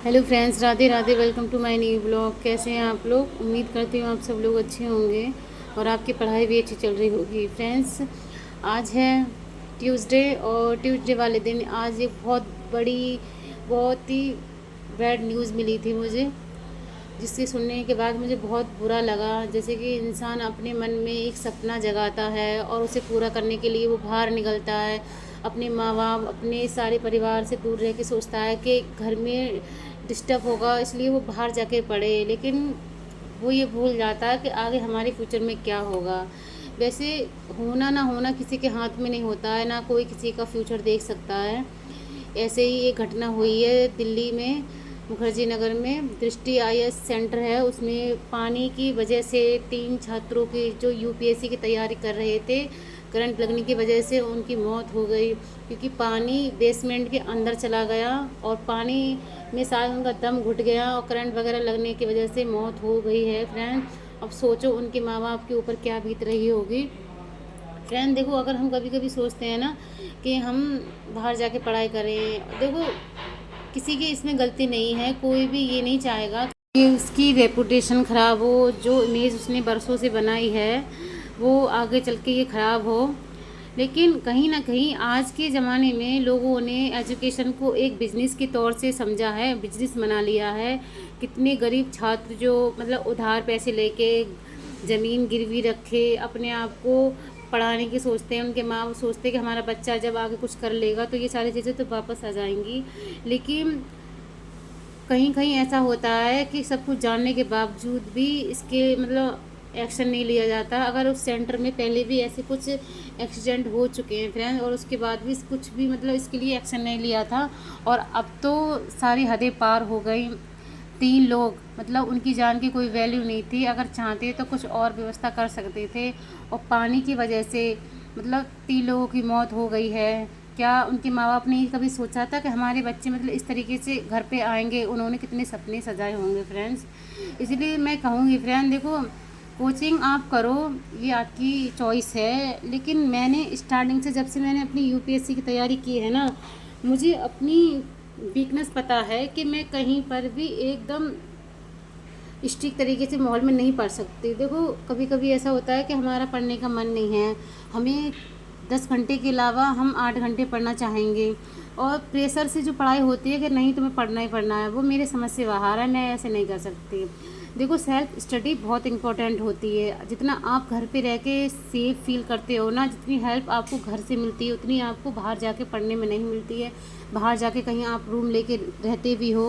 Hello friends, Radhe Radhe. Welcome to my new blog. कैसे हैं आप लोग? उम्मीद करती हूँ आप सब लोग अच्छे होंगे और आपकी पढ़ाई भी अच्छी चल रही होगी। फ्रेंड्स, आज है ट्यूसडे और ट्यूसडे वाले दिन आज एक बहुत ही बैड न्यूज़ मिली थी मुझे, जिससे सुनने के बाद मुझे बहुत बुरा लगा। जैसे कि इंसान अपने मन में एक सपना जगाता है और उसे पूरा करने के लिए वो बाहर निकलता है, अपने माँ बाप अपने सारे परिवार से दूर रह के सोचता है कि घर में डिस्टर्ब होगा इसलिए वो बाहर जाके पढ़े, लेकिन वो ये भूल जाता है कि आगे हमारे फ्यूचर में क्या होगा। वैसे होना ना होना किसी के हाथ में नहीं होता है, ना कोई किसी का फ्यूचर देख सकता है। ऐसे ही एक घटना हुई है दिल्ली में, मुखर्जी नगर में दृष्टि आईएएस सेंटर है, उसमें पानी की वजह से 3 छात्रों की जो यूपीएससी की तैयारी कर रहे थे, करंट लगने की वजह से उनकी मौत हो गई, क्योंकि पानी बेसमेंट के अंदर चला गया और पानी में शायद उनका दम घुट गया और करंट वगैरह लगने की वजह से मौत हो गई है। फ्रेंड, अब सोचो उनके माँ बाप के ऊपर क्या बीत रही होगी। फ्रेंड देखो, अगर हम कभी कभी सोचते हैं ना कि हम बाहर जाके पढ़ाई करें, देखो किसी की इसमें गलती नहीं है, कोई भी ये नहीं चाहेगा कि उसकी रेपुटेशन ख़राब हो, जो इमेज उसने बरसों से बनाई है वो आगे चल के ये ख़राब हो। लेकिन कहीं ना कहीं आज के ज़माने में लोगों ने एजुकेशन को एक बिजनेस के तौर से समझा है, बिजनेस बना लिया है। कितने गरीब छात्र जो मतलब उधार पैसे लेके ज़मीन गिरवी रखे अपने आप को पढ़ाने की सोचते हैं, उनके माँ बाप सोचते हैं कि हमारा बच्चा जब आगे कुछ कर लेगा तो ये सारी चीज़ें तो वापस आ जाएंगी। लेकिन कहीं कहीं ऐसा होता है कि सब कुछ जानने के बावजूद भी इसके मतलब एक्शन नहीं लिया जाता। अगर उस सेंटर में पहले भी ऐसे कुछ एक्सीडेंट हो चुके हैं फ्रेंड, और उसके बाद भी कुछ भी मतलब इसके लिए एक्शन नहीं लिया था, और अब तो सारी हदें पार हो गई। 3 लोग मतलब उनकी जान की कोई वैल्यू नहीं थी, अगर चाहते तो कुछ और व्यवस्था कर सकते थे, और पानी की वजह से मतलब 3 लोगों की मौत हो गई है। क्या उनके माँ बाप ने कभी सोचा था कि हमारे बच्चे मतलब इस तरीके से घर पे आएंगे? उन्होंने कितने सपने सजाए होंगे फ्रेंड्स। इसलिए मैं कहूँगी फ्रेंड, देखो कोचिंग आप करो, ये आपकी चॉइस है, लेकिन मैंने स्टार्टिंग से जब से मैंने अपनी यूपीएससी की तैयारी की है ना, मुझे अपनी वीकनेस पता है कि मैं कहीं पर भी एकदम स्ट्रिक्ट तरीके से माहौल में नहीं पढ़ सकती। देखो कभी कभी ऐसा होता है कि हमारा पढ़ने का मन नहीं है, हमें 10 घंटे के अलावा हम 8 घंटे पढ़ना चाहेंगे, और प्रेशर से जो पढ़ाई होती है कि नहीं तुम्हें पढ़ना ही पढ़ना है, वो मेरे समझ से बाहर है, मैं ऐसे नहीं कर सकती। देखो सेल्फ स्टडी बहुत इंपॉर्टेंट होती है। जितना आप घर पे रह के सेफ फील करते हो ना, जितनी हेल्प आपको घर से मिलती है उतनी आपको बाहर जाके पढ़ने में नहीं मिलती है। बाहर जाके कहीं आप रूम लेके रहते भी हो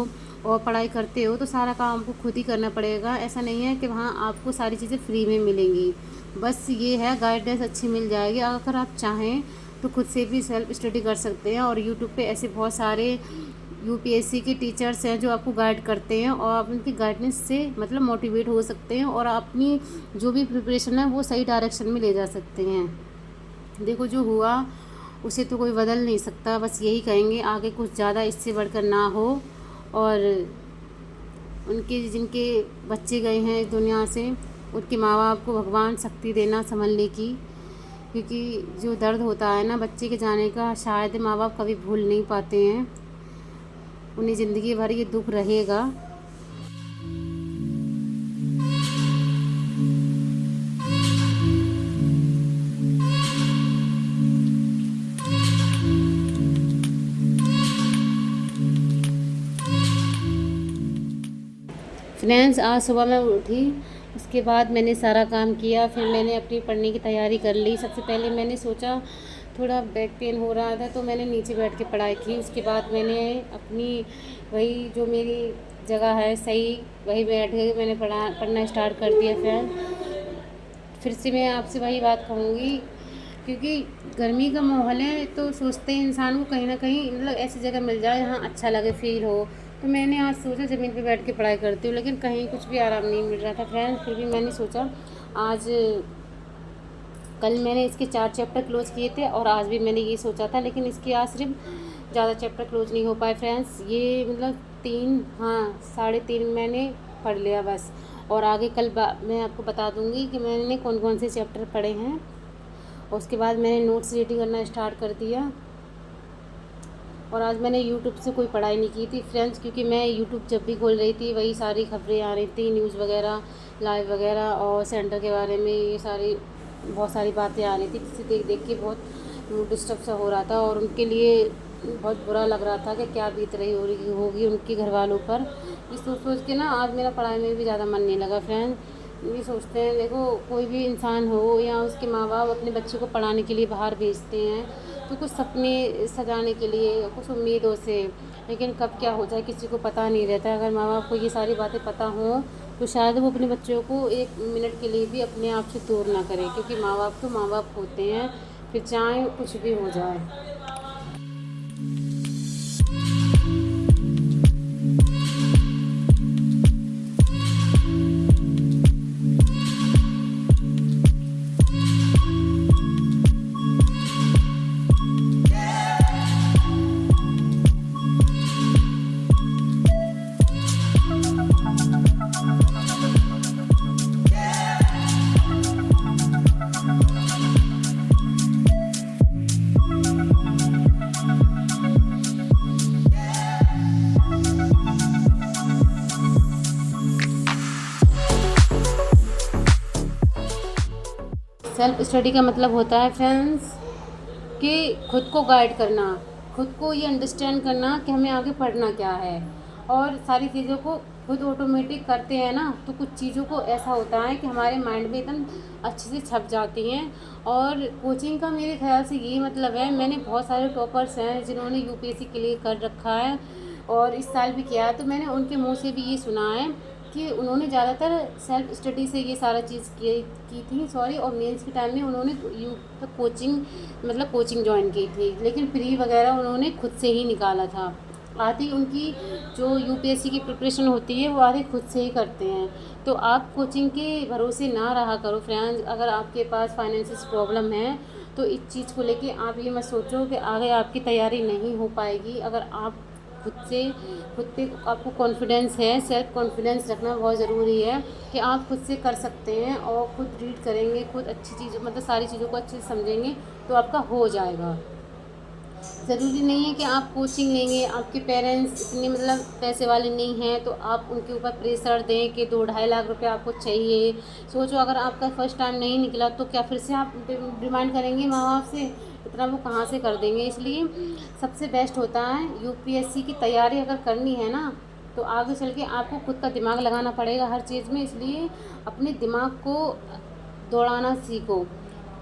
और पढ़ाई करते हो तो सारा काम आपको खुद ही करना पड़ेगा। ऐसा नहीं है कि वहाँ आपको सारी चीज़ें फ्री में मिलेंगी। बस ये है, गाइडेंस अच्छी मिल जाएगी। अगर आप चाहें तो खुद से भी सेल्फ स्टडी कर सकते हैं, और यूट्यूब पे ऐसे बहुत सारे यूपीएससी के टीचर्स हैं जो आपको गाइड करते हैं, और आप उनकी गाइडेंस से मतलब मोटिवेट हो सकते हैं और अपनी जो भी प्रिपरेशन है वो सही डायरेक्शन में ले जा सकते हैं। देखो जो हुआ उसे तो कोई बदल नहीं सकता, बस यही कहेंगे आगे कुछ ज़्यादा इससे बढ़कर ना हो, और उनके जिनके बच्चे गए हैं इस दुनिया से उनके माँ बाप को भगवान शक्ति देना संभलने की, क्योंकि जो दर्द होता है ना बच्चे के जाने का, शायद माँ बाप कभी भूल नहीं पाते हैं, उन्हें ज़िंदगी भर ये दुख रहेगा। फ्रेंड्स, आज सुबह मैं उठी, उसके बाद मैंने सारा काम किया, फिर मैंने अपनी पढ़ने की तैयारी कर ली। सबसे पहले मैंने सोचा, थोड़ा बैक पेन हो रहा था तो मैंने नीचे बैठ के पढ़ाई की। उसके बाद मैंने अपनी वही जो मेरी जगह है सही, वही बैठ के मैंने पढ़ना स्टार्ट कर दिया। फिर से मैं आपसे वही बात कहूँगी, क्योंकि गर्मी का माहौल है तो सोचते हैं इंसान को कहीं ना कहीं मतलब ऐसी जगह मिल जाए जहाँ अच्छा लगे, फील हो। तो मैंने आज सोचा ज़मीन पे बैठ के पढ़ाई करती हूँ, लेकिन कहीं कुछ भी आराम नहीं मिल रहा था फ्रेंड्स। फिर भी मैंने सोचा आज, कल मैंने इसके 4 चैप्टर क्लोज किए थे और आज भी मैंने ये सोचा था, लेकिन इसके आज सिर्फ ज़्यादा चैप्टर क्लोज नहीं हो पाए फ्रेंड्स। ये मतलब 3, हाँ 3.5 मैंने पढ़ लिया बस। और आगे कल मैं आपको बता दूँगी कि मैंने कौन कौन से चैप्टर पढ़े हैं। और उसके बाद मैंने नोट्स रीडिंग करना स्टार्ट कर दिया, और आज मैंने यूट्यूब से कोई पढ़ाई नहीं की थी फ्रेंड्स, क्योंकि मैं यूट्यूब जब भी खोल रही थी वही सारी खबरें आ रही थी, न्यूज़ वगैरह, लाइव वगैरह, और सेंटर के बारे में ये सारी बहुत सारी बातें आ रही थी। किसी देख देख के बहुत डिस्टर्ब सा हो रहा था और उनके लिए बहुत बुरा लग रहा था कि क्या बीत रही होगी उनके घर वालों पर। ये सोच सोच के ना आज मेरा पढ़ाई में भी ज़्यादा मन नहीं लगा फ्रेंड। ये सोचते हैं, देखो कोई भी इंसान हो या उसके माँ बाप अपने बच्चे को पढ़ाने के लिए बाहर भेजते हैं तो कुछ सपने सजाने के लिए, कुछ उम्मीदों से, लेकिन कब क्या हो जाए किसी को पता नहीं रहता। अगर माँ बाप को ये सारी बातें पता हों तो शायद वो अपने बच्चों को एक मिनट के लिए भी अपने आप से दूर ना करें, क्योंकि माँ बाप तो माँ बाप होते हैं, फिर चाहे कुछ भी हो जाए। सेल्फ स्टडी का मतलब होता है फ्रेंड्स कि खुद को गाइड करना, खुद को ये अंडरस्टैंड करना कि हमें आगे पढ़ना क्या है, और सारी चीज़ों को खुद ऑटोमेटिक करते हैं ना तो कुछ चीज़ों को ऐसा होता है कि हमारे माइंड में एकदम अच्छे से छप जाती हैं। और कोचिंग का मेरे ख्याल से यही मतलब है। मैंने बहुत सारे टॉपर्स हैं जिन्होंने यूपीएससी के लिए कर रखा है और इस साल भी किया है, तो मैंने उनके मुँह से भी ये सुना है कि उन्होंने ज़्यादातर सेल्फ स्टडी से ये सारा चीज़ की थी सॉरी, और मेंस के टाइम में उन्होंने कोचिंग ज्वाइन की थी, लेकिन प्री वगैरह उन्होंने खुद से ही निकाला था। आधी उनकी जो यूपीएससी की प्रिपरेशन होती है वो आधे खुद से ही करते हैं। तो आप कोचिंग के भरोसे ना रहा करो फ्रेंड्स। अगर आपके पास फाइनेंशियल प्रॉब्लम है तो इस चीज़ को लेके आप ये मत सोचो कि आगे आपकी तैयारी नहीं हो पाएगी। अगर आप खुद पे आपको कॉन्फिडेंस है, सेल्फ कॉन्फिडेंस रखना बहुत ज़रूरी है कि आप खुद से कर सकते हैं और खुद रीड करेंगे, खुद अच्छी चीज़ मतलब सारी चीज़ों को अच्छे से समझेंगे तो आपका हो जाएगा। ज़रूरी नहीं है कि आप कोचिंग लेंगे, आपके पेरेंट्स इतने मतलब पैसे वाले नहीं हैं तो आप उनके ऊपर प्रेशर दें कि 2-2.5 लाख रुपए आपको चाहिए। सोचो अगर आपका फर्स्ट टाइम नहीं निकला तो क्या फिर से आप डिमांड करेंगे माँ बाप से? इतना वो कहाँ से कर देंगे। इसलिए सबसे बेस्ट होता है यूपीएससी की तैयारी अगर करनी है ना तो आगे चल के आपको खुद का दिमाग लगाना पड़ेगा हर चीज़ में। इसलिए अपने दिमाग को दौड़ाना सीखो,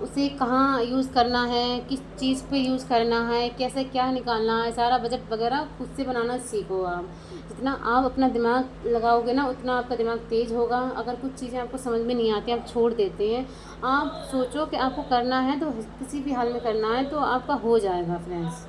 उसे कहाँ यूज़ करना है, किस चीज़ पे यूज़ करना है, कैसे क्या निकालना है, सारा बजट वगैरह खुद से बनाना सीखो आप। जितना आप अपना दिमाग लगाओगे ना उतना आपका दिमाग तेज़ होगा। अगर कुछ चीज़ें आपको समझ में नहीं आती आप छोड़ देते हैं, आप सोचो कि आपको करना है तो किसी भी हाल में करना है तो आपका हो जाएगा फ्रेंड्स।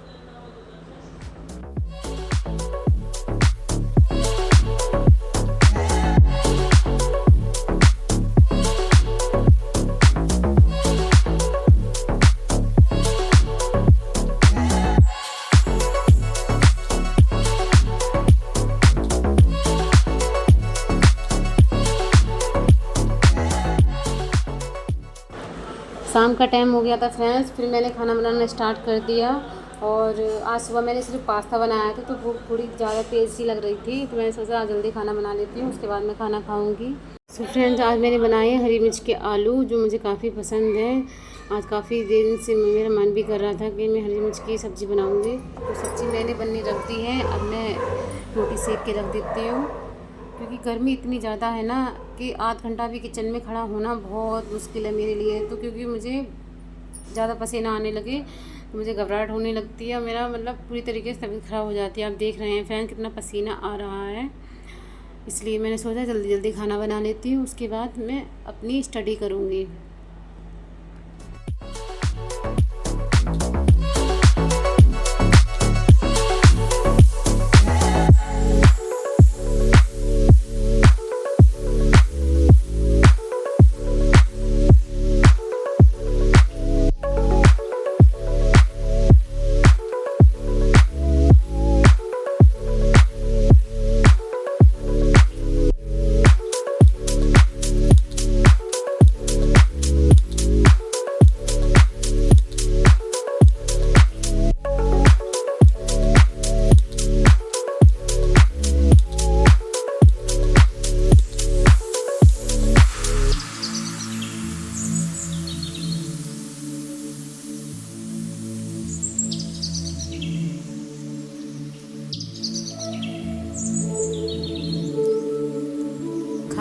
शाम का टाइम हो गया था फ्रेंड्स, फिर मैंने खाना बनाना स्टार्ट कर दिया। और आज सुबह मैंने सिर्फ पास्ता बनाया था तो भूख थोड़ी ज़्यादा तेज़ सी लग रही थी तो मैंने सोचा जल्दी खाना बना लेती हूँ, उसके बाद मैं खाना खाऊंगी। सो फ्रेंड्स आज मैंने बनाए हैं हरी मिर्च के आलू जो मुझे काफ़ी पसंद है। आज काफ़ी देर से मेरा मन भी कर रहा था कि मैं हरी मिर्च की सब्ज़ी बनाऊँगी, तो सब्ज़ी मैंने बननी रख दी है। अब मैं रोटी सेक के रख देती हूँ, क्योंकि गर्मी इतनी ज़्यादा है ना कि आध घंटा भी किचन में खड़ा होना बहुत मुश्किल है मेरे लिए। तो क्योंकि मुझे ज़्यादा पसीना आने लगे तो मुझे घबराहट होने लगती है और मेरा मतलब पूरी तरीके से तबीयत ख़राब हो जाती है। आप देख रहे हैं फ्रेंड कितना पसीना आ रहा है, इसलिए मैंने सोचा जल्दी जल्दी खाना बना लेती हूँ, उसके बाद मैं अपनी स्टडी करूँगी।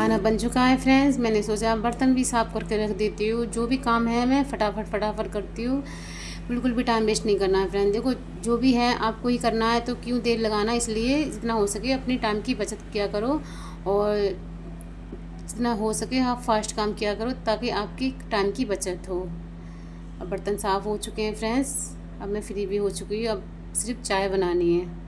खाना बन चुका है फ्रेंड्स। मैंने सोचा बर्तन भी साफ़ करके रख देती हूँ। जो भी काम है मैं फटाफट करती हूँ, बिल्कुल भी टाइम वेस्ट नहीं करना है फ्रेंड। देखो जो भी है आपको ही करना है, तो क्यों देर लगाना, इसलिए जितना हो सके अपनी टाइम की बचत किया करो और जितना हो सके आप फास्ट काम किया करो ताकि आपकी टाइम की बचत हो। अब बर्तन साफ़ हो चुके हैं फ्रेंड्स, अब मैं फ्री भी हो चुकी हूँ, अब सिर्फ चाय बनानी है।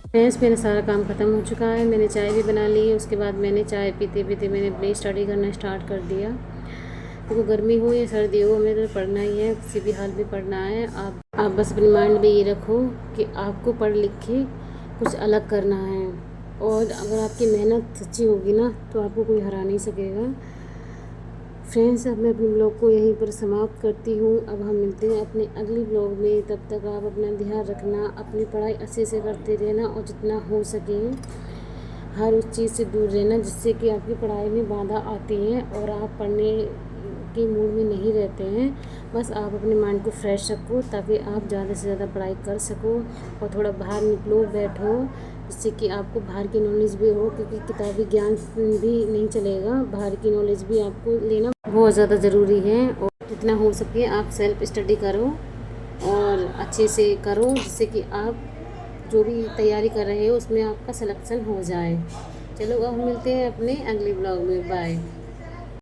फ्रेंड्स मेरा सारा काम ख़त्म हो चुका है। मैंने चाय भी बना ली है। उसके बाद मैंने चाय पीते पीते मैंने अपनी स्टडी करना स्टार्ट कर दिया। देखो गर्मी हो या सर्दी हो, हमें तो पढ़ना ही है, किसी भी हाल में पढ़ना है। आप बस अपने माइंड में ये रखो कि आपको पढ़ लिख के कुछ अलग करना है, और अगर आपकी मेहनत सच्ची होगी ना तो आपको कोई हरा नहीं सकेगा। फ्रेंड्स अब मैं अपने ब्लॉग को यहीं पर समाप्त करती हूँ। अब हम मिलते हैं अपने अगले ब्लॉग में। तब तक आप अपना ध्यान रखना, अपनी पढ़ाई अच्छे से करते रहना और जितना हो सके हर उस चीज़ से दूर रहना जिससे कि आपकी पढ़ाई में बाधा आती है और आप पढ़ने के मूड में नहीं रहते हैं। बस आप अपने माइंड को फ्रेश रखो ताकि आप ज़्यादा से ज़्यादा पढ़ाई कर सको और थोड़ा बाहर निकलो, बैठो, जिससे कि आपको बाहर की नॉलेज भी हो, क्योंकि किताबी ज्ञान भी नहीं चलेगा, बाहर की नॉलेज भी आपको लेना बहुत ज़्यादा ज़रूरी है। और जितना हो सके आप सेल्फ स्टडी करो और अच्छे से करो, जिससे कि आप जो भी तैयारी कर रहे हो उसमें आपका सिलेक्शन हो जाए। चलो अब मिलते हैं अपने अगले ब्लॉग में। बाय।